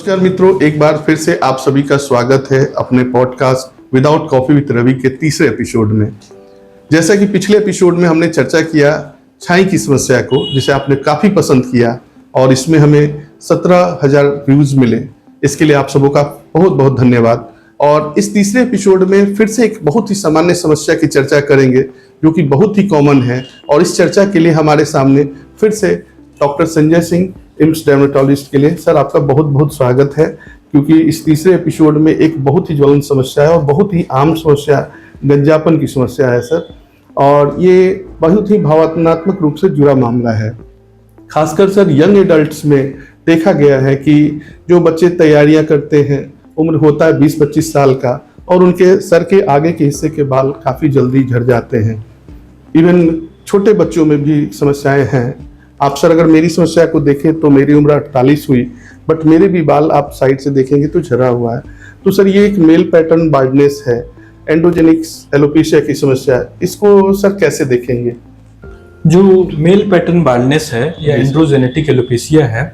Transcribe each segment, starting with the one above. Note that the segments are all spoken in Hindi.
नमस्कार मित्रों, एक बार फिर से आप सभी का स्वागत है अपने podcast without coffee with Ravi के तीसरे एपिसोड में। जैसा कि पिछले एपिसोड में हमने चर्चा किया छाई की समस्या को, जिसे आपने काफ़ी पसंद किया और इसमें हमें 17,000 व्यूज़ मिले। इसके लिए आप सबों का बहुत बहुत धन्यवाद। और इस तीसरे एपिसोड में फिर से एक बहुत ही सामान्य समस्या की चर्चा करेंगे जो कि बहुत ही कॉमन है। और इस चर्चा के लिए हमारे सामने फिर से doctor Sanjay Singh, AIIMS dermatologist के लिए सर आपका बहुत बहुत स्वागत है, क्योंकि इस तीसरे एपिसोड में एक बहुत ही ज्वलंत समस्या है और बहुत ही आम समस्या गंजापन की समस्या है सर। और ये बहुत ही भावनात्मक रूप से जुड़ा मामला है। खासकर सर यंग एडल्ट्स में देखा गया है कि जो बच्चे तैयारियां करते हैं, उम्र होता है 20-25 साल का, और उनके सर के आगे के हिस्से के बाल काफ़ी जल्दी झड़ जाते हैं। इवन छोटे बच्चों में भी समस्याएं हैं। आप सर अगर मेरी समस्या को देखें तो मेरी उम्र 48 हुई, बट मेरे भी बाल आप साइड से देखेंगे तो झड़ा हुआ है। तो सर ये एक मेल पैटर्न बाल्डनेस है, एंड्रोजेनिक एलोपेशिया की समस्या है। इसको सर कैसे देखेंगे? जो मेल पैटर्न बाल्डनेस है या एंड्रोजेनेटिक एलोपेशिया है,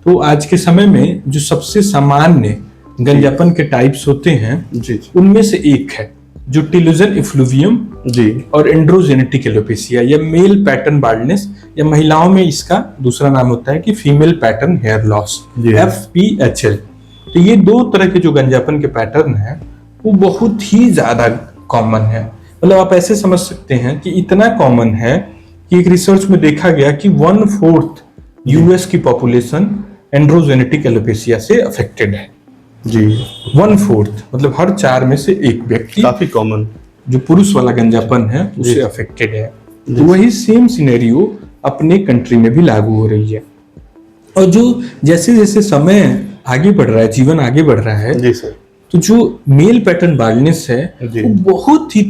तो आज के समय में जो सबसे सामान्य गंजापन के टाइप्स होते हैं जी, उनमें से एक है जो टिलोजन इफ्लुवियम जी और एंड्रोजेनेटिक एलोपेशिया या मेल पैटर्न बाल्डनेस, या महिलाओं में इसका दूसरा नाम होता है कि female pattern hair loss, FPHL। तो ये दो तरह के जो गंजापन के पैटर्न है वो बहुत ही ज्यादा कॉमन है। मतलब आप ऐसे समझ सकते हैं कि इतना कॉमन है कि एक रिसर्च में देखा गया कि 1/4 US की पॉपुलेशन एंड्रोजेनेटिक एलोपेशिया से अफेक्टेड है जी। 1/4 मतलब हर 4 में से एक व्यक्ति काफी कॉमन जो पुरुष वाला गंजापन है उससे अफेक्टेड है। तो वही सेम सिनेरियो अपने कंट्री में भी लागू हो रही है। और जो जैसे जैसे समय आगे बढ़ रहा है, जीवन आगे बढ़ रहा है जी सर, तो जो मेल पैटर्न बाल्डनेस है वो बहुत ही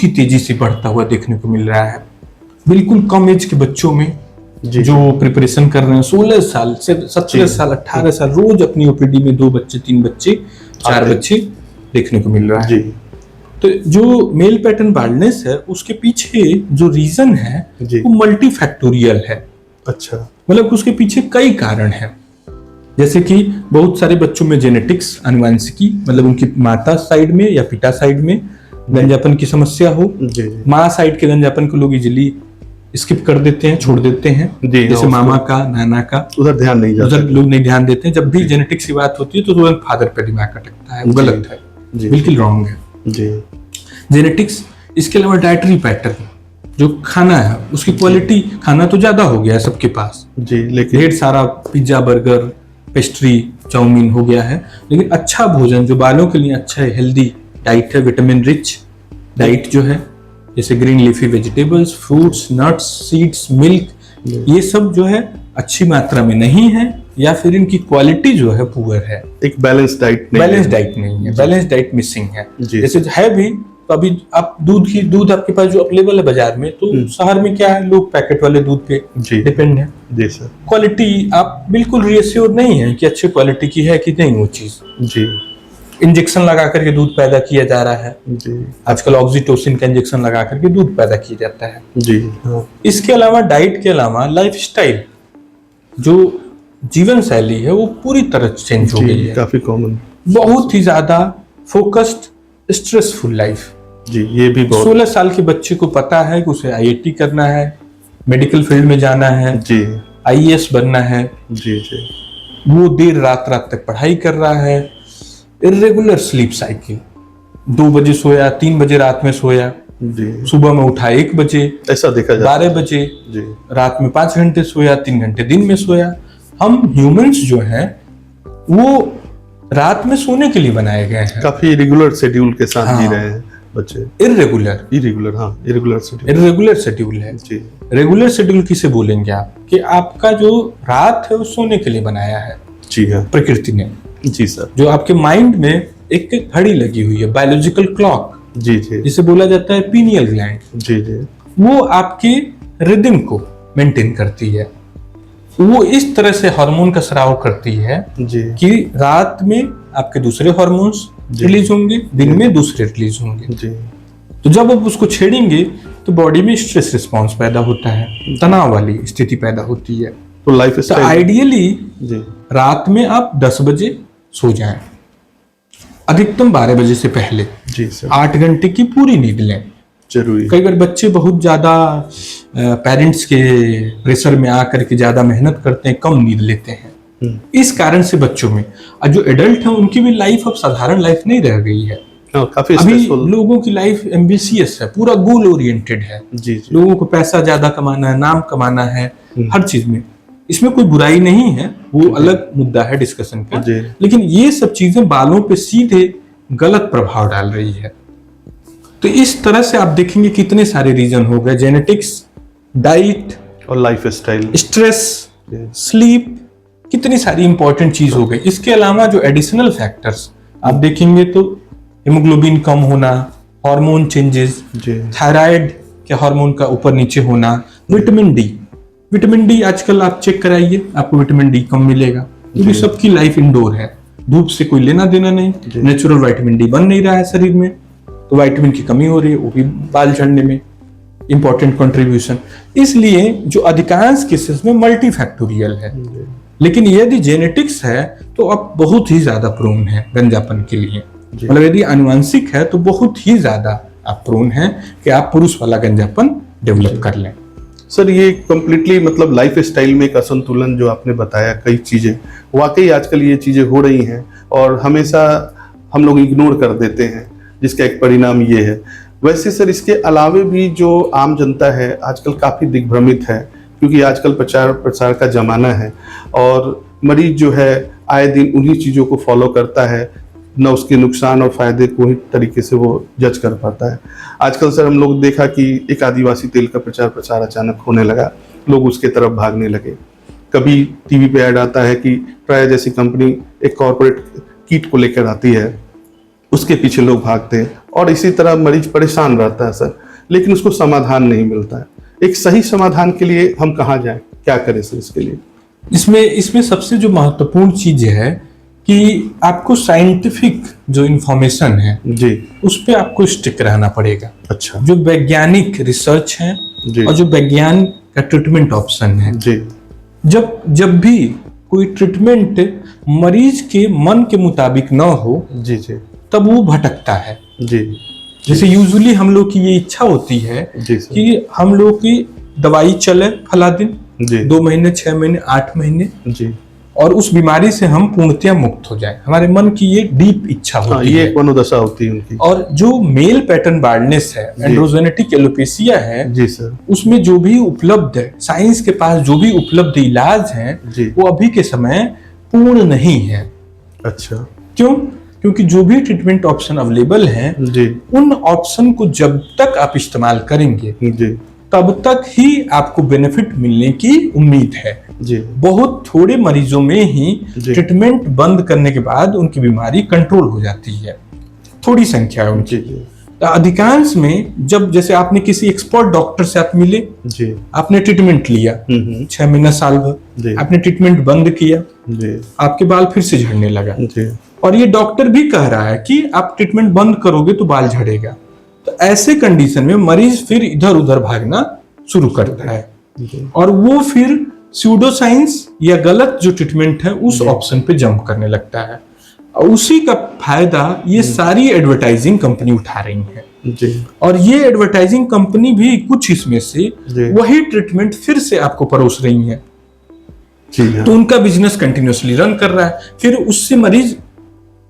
तेजी से बढ़ता हुआ देखने को मिल रहा है। बिल्कुल कम एज के बच्चों में जो प्रिपरेशन कर रहे हैं, 16 साल से 17 साल 18 साल, रोज अपनी ओपीडी में 2 बच्चे 3 बच्चे 4 बच्चे देखने को मिल रहा है। तो जो मेल पैटर्न बाल्डनेस है उसके पीछे जो रीजन है वो मल्टी फैक्टोरियल है। अच्छा, मतलब उसके पीछे कई कारण हैं। जैसे कि बहुत सारे बच्चों में जेनेटिक्स, आनुवंशिकी, मतलब उनकी माता साइड में या पिता साइड में गंजापन की समस्या हो। माँ साइड के गंजापन को लोग इजिली स्किप कर देते हैं, छोड़ देते हैं, जैसे मामा का, नाना का, उधर ध्यान नहीं जाता, उधर लोग नहीं ध्यान देते हैं। जब भी जेनेटिक्स की बात होती है तो तुरंत फादर पे दिमाग अटकता है। वो गलत है, बिल्कुल रॉन्ग है जेनेटिक्स। इसके अलावा डाइटरी पैटर्न, जो खाना है उसकी क्वालिटी, खाना तो ज्यादा हो गया है सबके पास जी, लेकिन ढेर सारा पिज्जा, बर्गर, पेस्ट्री, चाउमीन हो गया है, लेकिन अच्छा भोजन जो बालों के लिए अच्छा है, हेल्दी डाइट है, विटामिन रिच डाइट जो है, जैसे green leafy vegetables, fruits, nuts, seeds, milk, ये सब जो है अच्छी मात्रा में नहीं है, या फिर इनकी क्वालिटी जो है पुअर है। एक बैलेंस डाइट नहीं है, बैलेंस डाइट मिसिंग है। जैसे है भी तो अभी आप दूध आपके पास जो अवेलेबल है बाजार में, तो शहर में क्या है, लोग पैकेट वाले दूध पे डिपेंड है जी सर। क्वालिटी आप बिल्कुल रिएश्योर नहीं है कि अच्छी क्वालिटी की है कि नहीं वो चीज जी। इंजेक्शन लगा करके दूध पैदा किया जा रहा है जी। आजकल ऑक्सीटोसिन का इंजेक्शन लगा करके दूध पैदा किया जाता है जी। इसके अलावा डाइट के अलावा लाइफस्टाइल, जो जीवन शैली है वो पूरी तरह चेंज हो गई है, काफी कॉमन, बहुत ही ज्यादा फोकस्ड, स्ट्रेसफुल लाइफ जी। ये भी 16 साल के बच्चे को पता है कि उसे IIT करना है, मेडिकल फील्ड में जाना है जी, IAS बनना है जी जी। वो देर रात तक पढ़ाई कर रहा है, इर्रेगुलर स्लीप साइकिल, 2 बजे सोया, 3 बजे रात में सोया जी, सुबह में उठा 1 बजे, ऐसा देखा जाता 12 बजे जी, रात में 5 घंटे सोया, 3 घंटे दिन में सोया। हम ह्यूमंस जो हैं वो रात में सोने के लिए बनाए गए हैं, काफी इरेगुलर शेड्यूल के साथ जी रहे हैं बच्चे। इरेगुलर शेड्यूल है जी। रेगुलर शेड्यूल किसे बोलेंगे आप, कि आपका जो रात है वो सोने के लिए बनाया है जी हाँ, प्रकृति ने जी सर। जो आपके माइंड में एक घड़ी लगी हुई है, बायोलॉजिकल क्लॉक जी जी, जिसे बोला जाता है पीनियल ग्लैंड जी जी, वो आपके रिदम को मेंटेन करती है। वो इस तरह से हार्मोन का स्राव करती है जी, कि रात में आपके दूसरे हार्मोन्स रिलीज होंगे, दिन में दूसरे रिलीज होंगे जी। तो जब आप उसको छेड़ेंगे तो बॉडी में स्ट्रेस रिस्पॉन्स पैदा होता है, तनाव वाली स्थिति पैदा होती है। तो लाइफ तो स्टाइल आइडियली जी रात में आप 10 बजे सो जाएं, अधिकतम 12 बजे से पहले जी सर 8 घंटे की पूरी नींद लें। जरूरी कई बार बच्चे बहुत ज्यादा पेरेंट्स के प्रेशर में आकर के ज्यादा मेहनत करते हैं, कम नींद लेते हैं। इस कारण से बच्चों में, और जो एडल्ट हैं उनकी भी लाइफ अब साधारण लाइफ नहीं रह गई है। काफी अभी स्ट्रेसफुल लोगों की लाइफ एम्बिशियस है, पूरा गोल ओरिएंटेड है। जी जी लोगों को पैसा ज्यादा कमाना है, नाम कमाना है, हर चीज में। इसमें कोई बुराई नहीं है, वो अलग मुद्दा है डिस्कशन का। जी। लेकिन ये सब चीजें बालों पे सीधे गलत प्रभाव डाल रही है। तो इस तरह से आप देखेंगे कितने सारे रीजन हो गए, जेनेटिक्स, डाइट और लाइफ स्टाइल, स्ट्रेस, स्लीप, कितनी सारी इंपॉर्टेंट चीज हो गई। इसके अलावा जो एडिशनल फैक्टर्स आप देखेंगे तो हेमोग्लोबिन कम होना, हार्मोन चेंजेस, जी थायराइड के हार्मोन का ऊपर नीचे होना, विटामिन डी आजकल आप चेक कराइए, आपको विटामिन डी कम मिलेगा, क्योंकि सबकी लाइफ इंडोर है, धूप से कोई लेना देना नहीं, नेचुरल विटामिन डी बन नहीं रहा है शरीर में, तो विटामिन की कमी हो रही है, वो भी बाल झड़ने में इंपॉर्टेंट कंट्रीब्यूशन। इसलिए जो अधिकांश केसेस में मल्टी फैक्टोरियल है। लेकिन यदि जेनेटिक्स है तो अब बहुत ही ज्यादा प्रोन है गंजापन के लिए। मतलब यदि आनुवंशिक है तो बहुत ही ज्यादा आप प्रोन है कि आप पुरुष वाला गंजापन डेवलप कर लें। सर ये कंप्लीटली मतलब लाइफ स्टाइल में एक असंतुलन जो आपने बताया, कई चीजें वाकई आजकल ये चीजें हो रही हैं और हमेशा हम लोग इग्नोर कर देते हैं, जिसका एक परिणाम ये है। वैसे सर इसके अलावे भी जो आम जनता है आजकल काफी दिग्भ्रमित है, क्योंकि आजकल प्रचार प्रसार का जमाना है और मरीज जो है आए दिन उन्हीं चीजों को फॉलो करता है, न उसके नुकसान और फायदे को ही तरीके से वो जज कर पाता है। आजकल सर हम लोग देखा कि एक आदिवासी तेल का प्रचार प्रसार अचानक होने लगा, लोग उसके तरफ भागने लगे। कभी टीवी पे ऐड आता है कि ट्राया जैसी कंपनी एक कॉर्पोरेट किट को लेकर आती है, उसके पीछे लोग भागते हैं और इसी तरह मरीज परेशान रहता है सर, लेकिन उसको समाधान नहीं मिलता है। एक सही समाधान के लिए हम कहाँ जाएं, क्या करें सर इसके लिए? इसमें सबसे जो महत्वपूर्ण चीज है कि आपको साइंटिफिक जो इंफॉर्मेशन है जी उस पे आपको स्टिक रहना पड़ेगा। अच्छा जो वैज्ञानिक रिसर्च है जी और जो वैज्ञान का ट्रीटमेंट ऑप्शन है, जी जब भी कोई ट्रीटमेंट मरीज के मन के मुताबिक ना हो जी जी तब वो भटकता है। जी जैसे यूजुअली हम लोग की ये इच्छा होती है जी सर कि हम लोग की दवाई चले फला दिन, जी 2 महीने, 6 महीने, 8 महीने, जी और उस बीमारी से हम पूर्णतया मुक्त हो जाएं। हमारे मन की ये डीप इच्छा हाँ, होती ये है। एक मनोदशा होती है उनकी। और जो मेल पैटर्न बार्डनेस है, एंड्रोजेनेटिक एलोपेसिया है, जी सर उसमें जो भी उपलब्ध है, साइंस के पास जो भी उपलब्ध इलाज है जी वो अभी के समय पूर्ण नहीं है। अच्छा क्यों? क्योंकि जो भी ट्रीटमेंट ऑप्शन अवेलेबल हैं, जी उन ऑप्शन को जब तक आप इस्तेमाल करेंगे जी तब तक ही आपको बेनिफिट मिलने की उम्मीद है। जी बहुत थोड़े मरीजों में ही जी। ट्रीटमेंट बंद करने के बाद उनकी बीमारी कंट्रोल हो जाती है, थोड़ी संख्या है उनकी। जी जी तो अधिकांश में जब जैसे आपने किसी एक्सपर्ट डॉक्टर से आप मिले, जी आपने ट्रीटमेंट लिया 6 महीना साल भर, जी आपने ट्रीटमेंट बंद किया, जी आपके बाल फिर से झड़ने लगा, जी और ये डॉक्टर भी कह रहा है कि आप ट्रीटमेंट बंद करोगे तो बाल झड़ेगा। तो ऐसे कंडीशन में मरीज फिर इधर उधर भागना शुरू करता है जी और वो फिर स्यूडो साइंस या गलत जो ट्रीटमेंट है उस ऑप्शन पे जंप करने लगता है। और उसी का फायदा ये सारी एडवर्टाइजिंग कंपनी उठा रही है। जी और ये एडवर्टाइजिंग कंपनी भी कुछ इसमें से जी वही ट्रीटमेंट फिर से आपको परोस रही है। जी हाँ तो उनका बिजनेस कंटिन्यूअसली रन कर रहा है, फिर उससे मरीज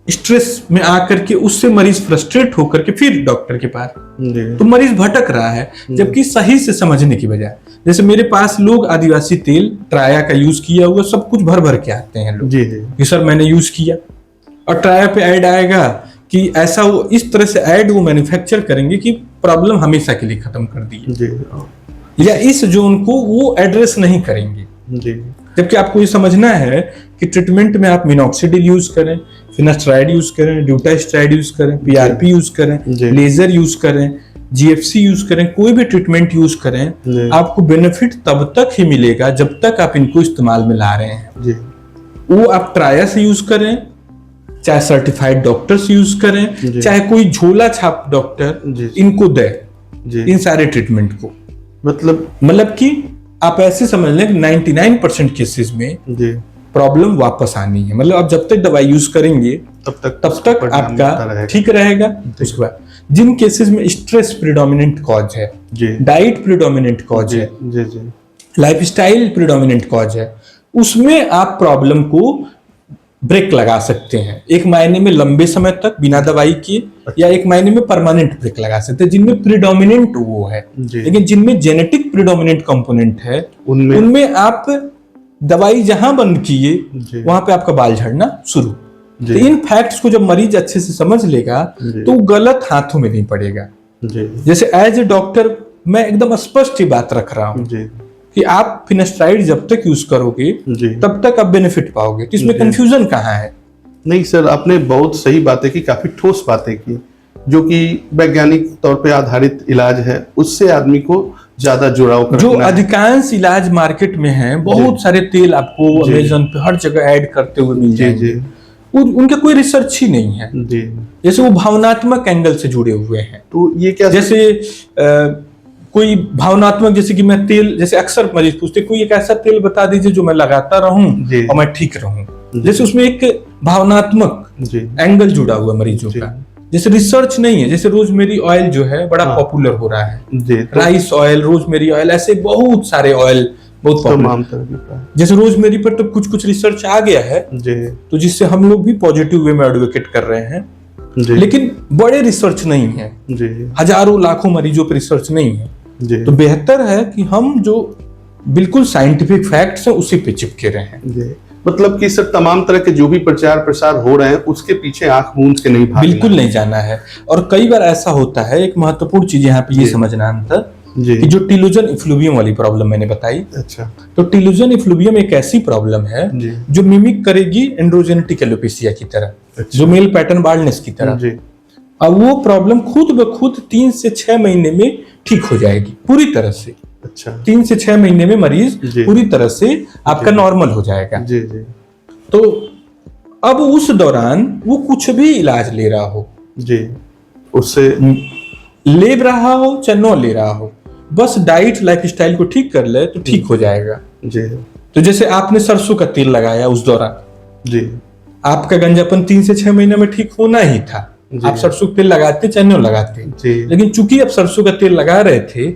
स्ट्रेस में आकर के, उससे मरीज फ्रस्ट्रेट होकर के फिर डॉक्टर के पास, जी तो मरीज भटक रहा है जबकि सही से समझने की बजाय। जैसे मेरे पास लोग आदिवासी तेल ट्राया का यूज किया हुआ सब कुछ भर भर के आते हैं लोग जी जी कि सर मैंने यूज किया, और ट्राया पे ऐड आएगा कि ऐसा, वो इस तरह से ऐड वो मैन्युफैक्चर करेंगे कि प्रॉब्लम हमेशा के लिए खत्म कर दी, जी या इस जोन को वो एड्रेस नहीं करेंगे। जी जबकि आपको ये समझना है कि ट्रीटमेंट में आप मिनॉक्सिडिल यूज करें, फिनास्ट्राइड यूज करें, ड्यूटास्ट्राइड यूज करें, पीआरपी यूज करें, जी। लेजर यूज करें, जीएफसी यूज करें, कोई भी ट्रीटमेंट यूज करें, जी। आपको बेनिफिट तब तक ही मिलेगा जब तक आप इनको इस्तेमाल में ला रहे हैं। जी वो आप ट्राया से यूज करें, चाहे सर्टिफाइड डॉक्टर से यूज करें, जी। चाहे कोई झोला छाप डॉक्टर जी। इनको दे, जी इन सारे ट्रीटमेंट को। मतलब मतलब कि आप ऐसे समझ लें कि 99% केसेस में जी प्रॉब्लम वापस आनी है। मतलब आप जब तक दवाई यूज करेंगे तब तक आपका ठीक रहेगा। उसके बाद जिन केसेस में स्ट्रेस प्रिडोमिनेंट कॉज है, जी डाइट प्रिडोमिनेंट कॉज है, जी जी लाइफस्टाइल प्रिडोमिनेंट कॉज है, उसमें आप प्रॉब्लम को ब्रेक लगा सकते हैं। एक मायने में लंबे समय तक बिना दवाई किए, या एक मायने में परमानेंट ब्रेक लगा सकते हैं जिनमें प्रिडोमिनेंट वो है। जी। लेकिन जिनमें जेनेटिक प्रिडोमिनेंट कंपोनेंट है उनमें आप दवाई जहां बंद किए वहां पे आपका बाल झड़ना शुरू। तो इन फैक्ट्स को जब मरीज अच्छे से समझ लेगा तो गलत हाथों में नहीं पड़ेगा। जैसे एज ए डॉक्टर मैं एकदम स्पष्ट ही बात रख रहा हूं कि आप फिनेस्ट्राइड जब तक यूज करोगे तब तक आप बेनिफिट पाओगे। तो इसमें कंफ्यूजन कहाँ है? नहीं सर, आपने बहुत सही बातें की, काफी ठोस बातें की, जो कि वैज्ञानिक तौर पे आधारित इलाज है, उससे आदमी को ज्यादा जुड़ाव करना जो अधिकांश इलाज मार्केट में है, बहुत सारे तेल आपको अमेज़न पे हर जगह ऐड करते हुए मिल जाएंगे, उनके कोई रिसर्च ही नहीं है। जैसे वो भावनात्मक एंगल से जुड़े हुए हैं। तो ये क्या, जैसे कोई भावनात्मक, जैसे कि मैं तेल, जैसे अक्सर मरीज पूछते कोई एक ऐसा तेल बता दीजिए जो मैं लगाता रहूं और मैं ठीक रहूं। जैसे उसमें एक भावनात्मक एंगल जुड़ा हुआ मरीजों का। जैसे रिसर्च नहीं है। जैसे रोजमेरी ऑयल जो है बड़ा पॉपुलर हो रहा है, राइस ऑयल, रोजमेरी ऑयल, ऐसे बहुत सारे ऑयल बहुत पॉपुलर। जैसे रोजमेरी पर तो कुछ कुछ रिसर्च आ गया है, तो जिससे हम लोग भी पॉजिटिव वे में एडवोकेट कर रहे हैं, लेकिन बड़े रिसर्च नहीं है, हजारों लाखों मरीजों पर रिसर्च नहीं है। तो बेहतर है कि हम जो बिल्कुल साइंटिफिक फैक्ट्स है उसी पे चिपके रहें। मतलब कि सर तमाम तरह के जो भी प्रचार प्रसार हो रहे हैं उसके पीछे आंख मूंद के नहीं भागना, बिल्कुल नहीं जाना है। और कई बार ऐसा होता है, एक महत्वपूर्ण चीज यहाँ पे ये समझना अंतर कि जो टिलुजन इफ्लूवियम वाली प्रॉब्लम मैंने बताई, अच्छा, तो टिलुजन इफ्लूवियम एक ऐसी प्रॉब्लम है जो मिमिक करेगी एंड्रोजेनेटिक एलोपेशिया की तरह, जो मेल पैटर्न बाल्डनेस की तरह। अब वो प्रॉब्लम खुद ब खुद 3 से 6 महीने में ठीक हो जाएगी पूरी तरह से। अच्छा, 3 से 6 महीने में मरीज पूरी तरह से आपका नॉर्मल हो जाएगा। तो अब उस दौरान वो कुछ भी इलाज ले रहा हो, उससे ले रहा हो चाहे न ले रहा हो, बस डाइट लाइफस्टाइल को ठीक कर ले तो ठीक हो जाएगा। तो जैसे आपने सरसों का तेल लगाया, उस दौरान आपका गंजापन 3 से 6 महीने में ठीक होना ही था। आप सरसों का तेल लगाते चाहे न लगाते, लेकिन चूंकि आप सरसों का तेल लगा रहे थे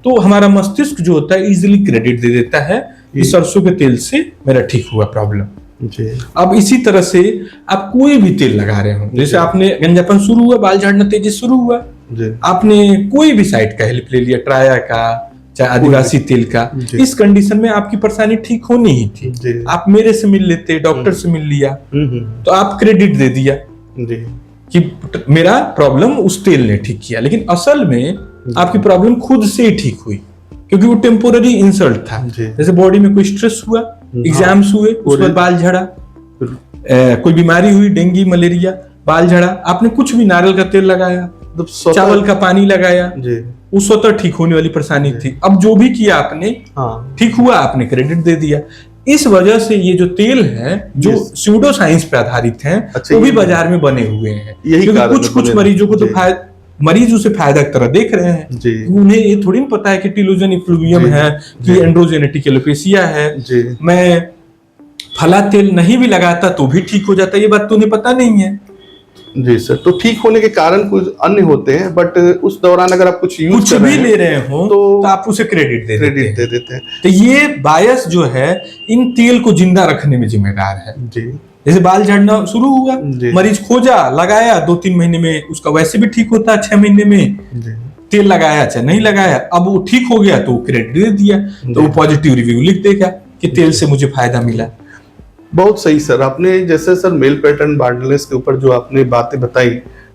तो हमारा मस्तिष्क जो होता है इजीली क्रेडिट दे देता है कि सरसों के तेल से मेरा ठीक हुआ प्रॉब्लम। अब इसी तरह से आप कोई भी तेल लगा रहे हो, जैसे आपने गंजापन शुरू हुआ, बाल झड़ना तेजी शुरू हुआ, आपने कोई भी साइट का हेल्प ले लिया, ट्राया का चाहे आदिवासी तेल का, इस कंडीशन में आपकी परेशानी ठीक होनी ही थी। आप मेरे से मिल लेते, डॉक्टर से मिल लिया, तो आप क्रेडिट दे दिया कि मेरा प्रॉब्लम उस तेल ने ठीक किया। लेकिन असल में आपकी प्रॉब्लम खुद से ही ठीक हुई, क्योंकि वो टेम्पोररी इंसल्ट था। जैसे बॉडी में कोई स्ट्रेस हुआ, एग्जाम्स हुए, उस पर बाल झड़ा, कोई बीमारी हुई, डेंगू मलेरिया, बाल झड़ा, आपने कुछ भी नारियल का तेल लगाया, चावल का पानी लगाया, वो स्वतः ठीक होने वाली परेशानी थी। अब जो भी किया आपने ठीक हुआ, आपने क्रेडिट दे दिया। इस वजह से ये जो तेल है जो स्यूडो साइंस पे आधारित हैं, वो भी बाजार में बने हुए हैं, क्योंकि कुछ मरीजों को तो मरीज उसे फायदा की तरह देख रहे हैं। उन्हें ये थोड़ी ना पता है कि टिलुजन इफ्लूवियम है कि एंड्रोजेनेटिक एलोपेशिया है। मैं फला तेल नहीं भी लगाता तो भी ठीक हो जाता, ये बात तो उन्हें पता नहीं है। जी सर, तो ठीक होने के कारण कुछ अन्य होते हैं, बट उस दौरान अगर आप कुछ यूज कुछ भी ले रहे हो तो आप उसे क्रेडिट दे देते हैं। तो ये बायस जो है इन तेल को जिंदा रखने में जिम्मेदार है। जैसे बाल झड़ना शुरू हुआ, मरीज खोजा, लगाया, 2-3 महीने में उसका वैसे भी ठीक होता, 6 महीने में तेल लगाया चाहे नहीं लगाया, अब वो ठीक हो गया तो क्रेडिट दे दिया, तो वो पॉजिटिव रिव्यू लिख देगा कि तेल से मुझे फायदा मिला। बहुत सही सर, आपने जैसे सर मेल पैटर्न बाल्डनेस के ऊपर जो आपने बातें बताई,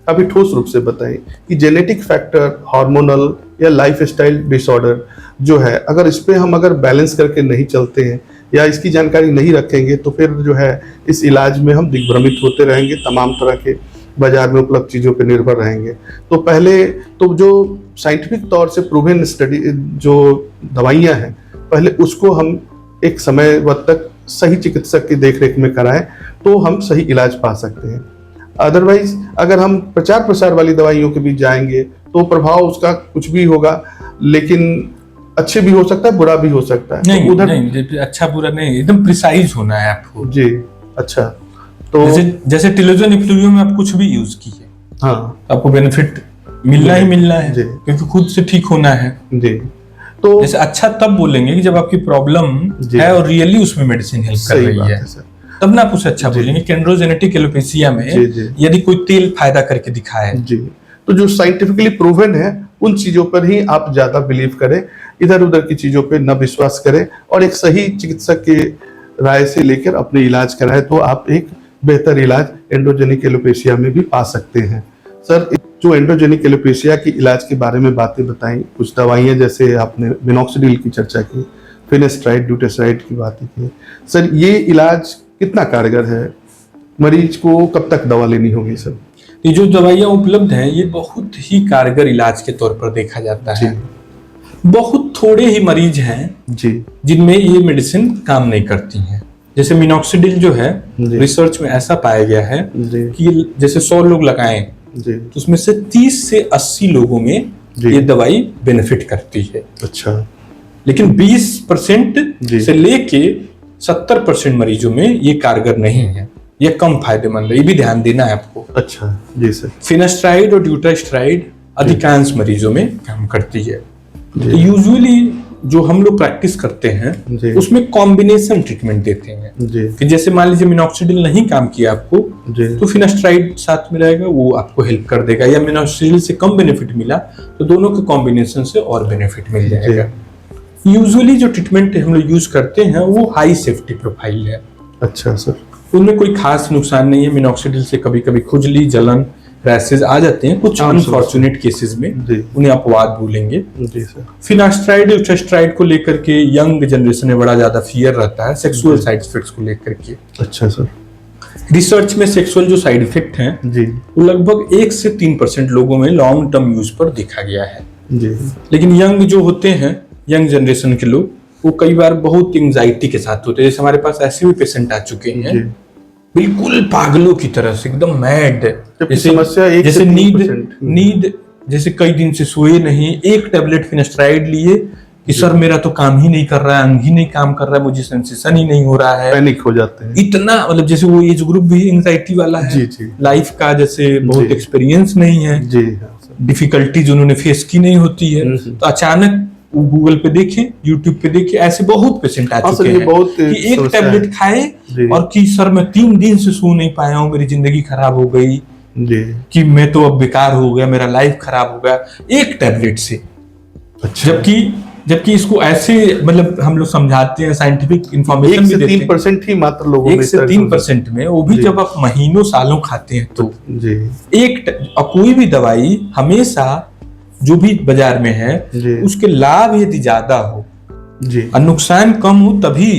काफी ठोस रूप से बताई कि जेनेटिक फैक्टर, हार्मोनल या लाइफस्टाइल डिसऑर्डर जो है, अगर इस पे हम अगर बैलेंस करके नहीं चलते हैं या इसकी जानकारी नहीं रखेंगे तो फिर जो है इस इलाज में हम दिग्भ्रमित होते रहेंगे, तमाम तरह के बाजार में उपलब्ध चीज़ों पर निर्भर रहेंगे। तो पहले तो जो साइंटिफिक तौर से प्रूवन स्टडी जो दवाइयाँ हैं, पहले उसको हम एक समय तक सही चिकित्सक की देखरेख में कराएं तो हम सही इलाज पा सकते हैं। अदरवाइज अगर हम प्रचार प्रसार वाली दवाइयों के बीच जाएंगे तो प्रभाव उसका कुछ भी होगा, लेकिन अच्छे भी हो सकता है, बुरा भी हो सकता है। नहीं तो उधर नहीं, अच्छा बुरा नहीं, एकदम प्रिसाइज होना है आपको। जी, अच्छा। तो जैसे टिलोजन इफ्लूवियम में आप कुछ भी यूज कीजिए, हाँ, आपको बेनिफिट मिलना ही मिलना है, जी। क्योंकि खुद से ठीक होना है। जी, तो जैसे अच्छा तब बोलेंगे कि जब आपकी प्रॉब्लम जी। है और रियली उसमें मेडिसिन हेल्प कर सही रही बात है, है सर। तब ना आप उसे अच्छा जी। बोलेंगे। केंड्रोजेनेटिक एलोपेशिया में जी, जी। यदि कोई तेल फायदा करके दिखाए, जी, तो जो साइंटिफिकली प्रूवन है उन चीजों पर ही आप ज्यादा बिलीव करें, इधर उधर की चीजों पे न विश्वास करें, और एक सही चिकित्सक की राय से लेकर अपने इलाज कराएं, तो आप एक बेहतर इलाज एंड्रोजेनिक एलोपेशिया में भी पा सकते हैं। सर, जो एंड्रोजेनिक एलोपेशिया की इलाज के बारे में बातें बताई, कुछ दवाइयाँ जैसे आपने मिनॉक्सिडिल की चर्चा की, फिनेस्ट्राइड, ड्यूटेस्ट्राइड की बातें की। सर, ये इलाज कितना कारगर है? मरीज को कब तक दवा लेनी होगी सर? ये जो दवाइयाँ उपलब्ध हैं ये बहुत ही कारगर इलाज के तौर पर देखा जाता है। बहुत थोड़े ही मरीज हैं जी, जिनमें ये मेडिसिन काम नहीं करती हैं। जैसे मिनॉक्सिडिल जो है, जी। रिसर्च में ऐसा पाया गया है जी, कि जैसे 100 लोग लगाएं जी, तो उसमें से 30 से 80 लोगों में जी। ये दवाई बेनिफिट करती है। अच्छा, लेकिन 20% जी। से लेके 70% मरीजों में ये कारगर नहीं है, ये कम फायदेमंद है, ये भी ध्यान देना है आपको। अच्छा, जी सर। फिनास्ट्राइड और ड्यूटास्ट्राइड अधिकांश मरीजों में काम करती है। जी। यूजुअली जो हम लोग प्रैक्टिस करते जी। हैं उसमें कॉम्बिनेशन ट्रीटमेंट देते हैं जी, कि जैसे मान लीजिए मिनॉक्सिडिल नहीं काम किया आपको, जी। तो फिनास्ट्राइड साथ में रहेगा, वो आपको हेल्प कर देगा, या मिनॉक्सिडिल से कम बेनिफिट मिला तो दोनों के कॉम्बिनेशन से और बेनिफिट मिल जाएगा। यूजुअली जो ट्रीटमेंट हम लोग यूज करते हैं वो हाई सेफ्टी प्रोफाइल है, अच्छा सर। उनमें कोई खास नुकसान नहीं है। मिनॉक्सिडिल से कभी कभी खुजली, जलन, रैशेज आ जाते हैं कुछ अनफॉर्चुनेट केसेस में, जी। उन्हें अपवाद बोलेंगे। जी सर। फिनास्ट्राइड, यूटेस्ट्राइड को लेकर के यंग जनरेशन में बड़ा ज्यादा फियर रहता है, सेक्सुअल साइड इफेक्ट्स को लेकर के। अच्छा सर। रिसर्च में सेक्सुअल जो साइड इफेक्ट हैं जी, वो लगभग 1 से 3% लोगों में लॉन्ग टर्म यूज पर देखा गया है। जी। लेकिन यंग जो होते हैं, यंग जनरेशन के लोग, वो कई बार बहुत एंजाइटी के साथ होते हैं। जैसे हमारे पास ऐसे भी पेशेंट आ चुके हैं जी। बिल्कुल पागलों की तरह से, एकदम मैड, जबकि समस्या 1 जैसे से नींद 3%। नींद जैसे कई दिन से सोए नहीं, एक टेबलेट फिनास्ट्राइड लिए कि सर मेरा तो काम ही नहीं कर रहा है, अंग ही नहीं काम कर रहा है, मुझे सेंसेशन ही नहीं हो रहा है, पैनिक हो जाते हैं। इतना मतलब जैसे वो एज ग्रुप भी एंजाइटी वाला है, जी, जी। लाइफ का जैसे बहुत जी। एक्सपीरियंस नहीं है, जी हाँ सर। डिफिकल्टीज उन्होंने फेस की नहीं होती है, तो अचानक वो गूगल पे देखे, यूट्यूब पे देखे, ऐसे बहुत पेशेंट आ हाँ चुके सर, ये हैं बहुत कि एक समस्या टैबलेट है। खाए जी। और कि सर मैं 3 दिन से सो नहीं पाया हूँ, मेरी जिंदगी खराब हो गई, जी। कि मैं तो अब बेकार हो गया, मेरा लाइफ खराब हो गया एक टैबलेट से। अच्छा। जबकि इसको ऐसे मतलब हम लोग समझाते हैं, साइंटिफिक 1 इंफॉर्मेशन भी से देते हैं। 3% ही मात्र लोगों 1 में से इस तरह 3% में, वो भी जी। जब आप महीनों सालों खाते हैं तो जी, और कोई भी दवाई हमेशा जो भी बाजार में है जी। उसके लाभ यदि ज्यादा हो जी, और नुकसान कम हो तभी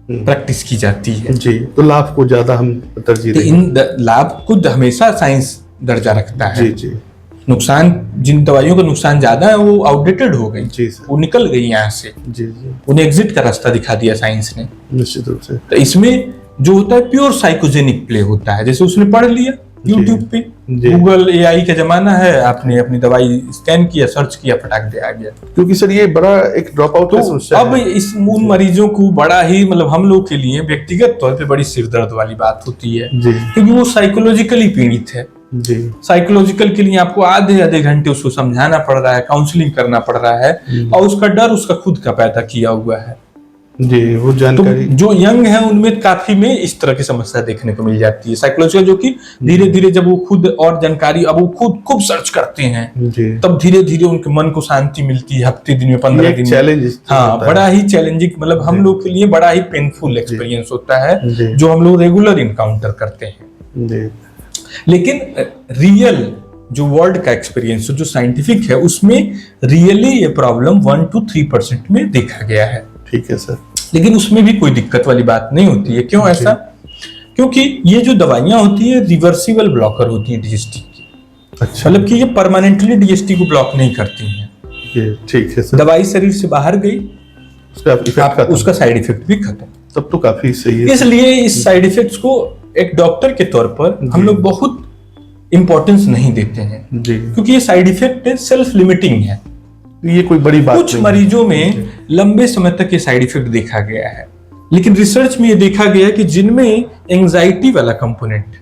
प्रैक्टिस की जाती है। जी। तो लाभ को ज्यादा हम तरजीह तो देंगे। इन लाभ को हमेशा साइंस दर्जा रखता है। जी, जी। नुकसान, जिन दवाइयों का नुकसान ज्यादा है वो आउटडेटेड हो गई, जी सर। वो निकल गई यहाँ से, जी, जी। उन्हें एग्जिट का रास्ता दिखा दिया साइंस ने। निश्चित रूप से। तो इसमें जो होता है प्योर साइकोजेनिक प्ले होता है, जैसे उसने पढ़ लिया यूट्यूब पे, जी। गूगल एआई का जमाना है, आपने अपनी दवाई स्कैन किया, सर्च किया, फटाक दे आ गया। क्योंकि सर ये बड़ा एक ड्रॉप आउट तो का समस्या अब है। इस उन मरीजों को बड़ा ही मतलब हम लोग के लिए व्यक्तिगत तौर पे बड़ी सिरदर्द वाली बात होती है, जी, क्योंकि वो साइकोलॉजिकली पीड़ित है। जी। साइकोलॉजिकल के लिए आपको आधे घंटे उसको समझाना पड़ रहा है, काउंसलिंग करना पड़ रहा है, और उसका डर उसका खुद का पैदा किया हुआ है। जी, वो तो जानकारी। जो यंग है उनमें काफी में इस तरह की समस्या देखने को मिल जाती है साइकोलॉजिकल, जो कि धीरे धीरे जब वो खुद और जानकारी, अब वो खुद खूब सर्च करते हैं, जी। तब धीरे धीरे उनके मन को शांति मिलती है, हफ्ते दिन में, 15 दिन में। चैलेंज। हाँ, बड़ा ही चैलेंजिंग, मतलब हम लोग के लिए बड़ा ही पेनफुल एक्सपीरियंस होता है जी। जो हम लोग रेगुलर इनकाउंटर करते हैं। जी, लेकिन रियल जो वर्ल्ड का एक्सपीरियंस जो साइंटिफिक है उसमें रियली ये प्रॉब्लम 1 to 3% में देखा गया है। ठीक है सर। लेकिन उसमें भी कोई दिक्कत वाली बात नहीं होती है। क्यों ऐसा? क्योंकि ये जो दवाइयां होती है रिवर्सिबल ब्लॉकर होती है डीएसटी की, अच्छा। मतलब कि ये परमानेंटली डीएसटी को ब्लॉक नहीं करती हैं। ये ठीक है सर। दवाई शरीर से बाहर गई, उसका इफेक्ट खत्म। उसका साइड इफेक्ट भी खत्म। तब तो काफी सही है। इसलिए इस साइड इफेक्ट्स को एक डॉक्टर के तौर पर हम लोग बहुत इंपॉर्टेंस नहीं देते हैं, जी। क्योंकि ये साइड इफेक्ट सेल्फ लिमिटिंग है। ये कोई बड़ी बात कुछ नहीं। मरीजों में लंबे समय तक ये साइड इफेक्ट देखा गया है, लेकिन रिसर्च में ये देखा गया कि जिनमें एंजाइटी वाला कंपोनेंट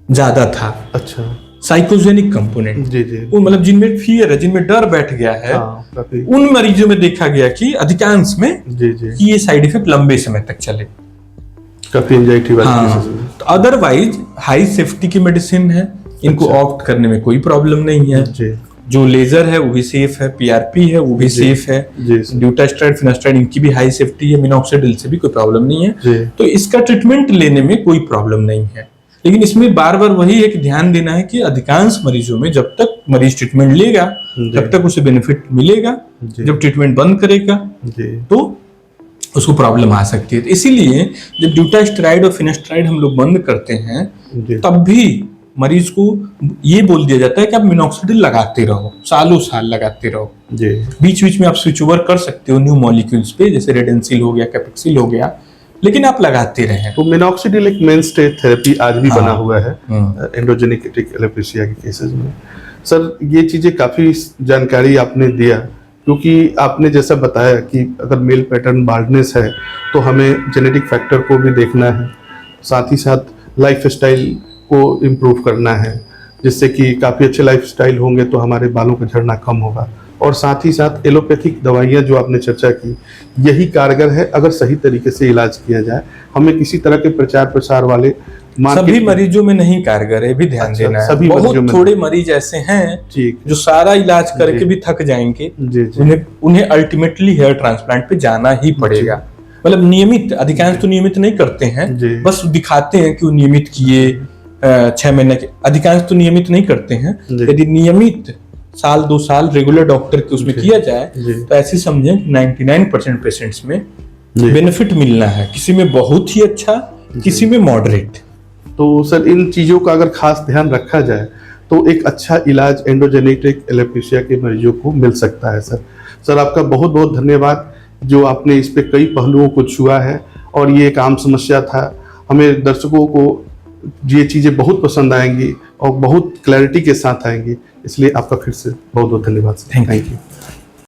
ज्यादा था, अच्छा, साइकोजेनिक कंपोनेंट, जी जी, वो मतलब जिनमें फियर है, जिनमें डर बैठ गया है, हाँ, काफी, उन मरीजों में देखा गया कि अधिकांश में जी जी, कि ये साइड इफेक्ट लंबे समय तक चले। काफी एंजाइटी वाली हाँ, केसेस में। तो अदरवाइज हाई सेफ्टी की मेडिसिन है, इनको अच्छा। ऑप्ट करने में कोई प्रॉब्लम नहीं है। जी जो लेजर है वो भी सेफ है, पीआरपी है वो भी जी, सेफ है, जी सर, ड्यूटास्ट्राइड फिनास्ट्राइड इनकी भी हाई सेफ्टी है, मिनॉक्सिडिल से भी कोई प्रॉब्लम नहीं है। जी, तो इसका ट्रीटमेंट लेने में कोई प्रॉब्लम नहीं है, लेकिन इसमें बार बार वही एक ध्यान देना है कि अधिकांश मरीजों में जब तक मरीज ट्रीटमेंट लेगा जी, तब तक उसे बेनिफिट मिलेगा, जी, जब ट्रीटमेंट बंद करेगा जी, तो उसको प्रॉब्लम आ सकती है। तो इसीलिए जब ड्यूटास्ट्राइड और फिनास्ट्राइड हम लोग बंद करते हैं जी, तब भी मरीज को ये बोल दिया जाता है कि आप मिनॉक्सिडिल लगाते रहो, सालों साल लगाते रहो। जी, बीच बीच में आप स्विच ओवर कर सकते हो न्यू मॉलिक्यूल्स पे, जैसे रेडेंसिल हो गया, कैपेक्सिल हो गया, लेकिन आप लगाते रहें। तो मिनॉक्सिडिल एक मेनस्टे थेरेपी आज भी हाँ, बना हुआ है एंडोजेनिक एलेप्सिया के केसेस में। सर, ये चीजें काफी जानकारी आपने दिया, क्योंकि आपने जैसा बताया कि अगर मेल पैटर्न बार्डनेस है तो हमें जेनेटिक फैक्टर को भी देखना है, साथ ही साथ लाइफ स्टाइल को इम्प्रूव करना है, जिससे कि काफ़ी अच्छे लाइफ स्टाइल होंगे तो हमारे बालों का झड़ना कम होगा, और साथ ही साथ एलोपैथिक दवाइयाँ जो आपने चर्चा की यही कारगर है अगर सही तरीके से इलाज किया जाए। हमें किसी तरह के प्रचार प्रसार वाले सभी मरीजों में नहीं कारगर है, भी ध्यान अच्छा, देना है। सभी मरीजों बहुत में थोड़े मरीज ऐसे हैं ठीक, जो सारा इलाज करके जी, भी थक जाएंगे, जी जी, उन्हें अल्टीमेटली हेयर ट्रांसप्लांट पे जाना ही पड़ेगा। मतलब नियमित, अधिकांश तो नियमित नहीं करते हैं, जी, बस दिखाते हैं कि वो नियमित किए 6 महीने के, अधिकांश तो नियमित नहीं करते हैं। जी, यदि नियमित साल 2 साल रेगुलर डॉक्टर के उसमें जी, किया जाए जी, तो ऐसे समझें 99% पेशेंट्स में जी। बेनिफिट मिलना है, किसी में बहुत ही अच्छा, किसी में मॉडरेट। तो सर, इन चीज़ों का अगर खास ध्यान रखा जाए तो एक अच्छा इलाज एंडोजेनेटिक एलेप्सिया के मरीजों को मिल सकता है। सर आपका बहुत बहुत धन्यवाद, जो आपने इस पे कई पहलुओं को छुआ है, और ये एक आम समस्या था। हमें दर्शकों को ये चीज़ें बहुत पसंद आएंगी और बहुत क्लैरिटी के साथ आएंगी, इसलिए आपका फिर से बहुत बहुत धन्यवाद सर। Thank you.